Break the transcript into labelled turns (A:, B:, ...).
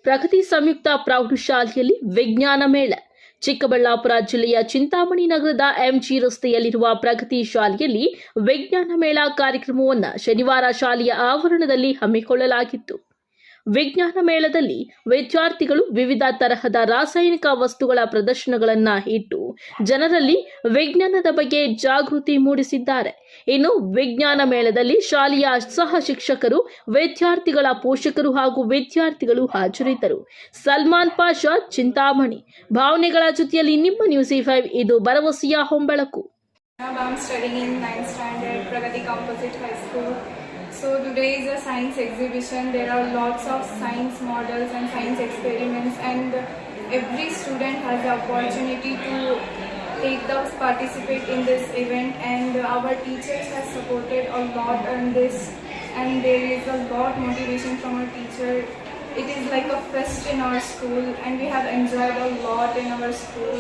A: ಪ್ರಗತಿ ಸಂಯುಕ್ತ ಪ್ರೌಢಶಾಲೆಯಲ್ಲಿ ವಿಜ್ಞಾನ ಮೇಳ. ಚಿಕ್ಕಬಳ್ಳಾಪುರ ಜಿಲ್ಲೆಯ ಚಿಂತಾಮಣಿ ನಗರದ ಎಂಜಿ ರಸ್ತೆಯಲ್ಲಿರುವ ಪ್ರಗತಿ ಶಾಲೆಯಲ್ಲಿ ವಿಜ್ಞಾನ ಮೇಳ ಕಾರ್ಯಕ್ರಮವನ್ನು ಶನಿವಾರ ಶಾಲೆಯ ಆವರಣದಲ್ಲಿ ಹಮ್ಮಿಕೊಳ್ಳಲಾಗಿತ್ತು. ವಿಜ್ಞಾನ ಮೇಳದಲ್ಲಿ ವಿದ್ಯಾರ್ಥಿಗಳು ವಿವಿಧ ತರಹದ ರಾಸಾಯನಿಕ ವಸ್ತುಗಳ ಪ್ರದರ್ಶನಗಳನ್ನು ಇಟ್ಟು ಜನರಲ್ಲಿ ವಿಜ್ಞಾನದ ಬಗ್ಗೆ ಜಾಗೃತಿ ಮೂಡಿಸಿದ್ದಾರೆ. ಇನ್ನು ವಿಜ್ಞಾನ ಮೇಳದಲ್ಲಿ ಶಾಲೆಯ ಸಹ ಶಿಕ್ಷಕರು, ವಿದ್ಯಾರ್ಥಿಗಳ ಪೋಷಕರು ಹಾಗೂ ವಿದ್ಯಾರ್ಥಿಗಳು ಹಾಜರಿದ್ದರು. ಸಲ್ಮಾನ್ ಪಾಷಾ, ಚಿಂತಾಮಣಿ. ಭಾವನೆಗಳ ಜೊತೆಯಲ್ಲಿ ನಿಮ್ಮ ನ್ಯೂಸ್ 5 ಇದು ಭರವಸೆಯ ಹೊಂಬಳಕು.
B: I'm studying in 9th standard, Pragati Composite High School. So today is a science exhibition. There are lots of science models and science experiments, and every student has the opportunity to participate in this event, and our teachers have supported a lot on this, and there is a lot motivation from our teacher. It is like a fest in our school, and we have enjoyed a lot in our school.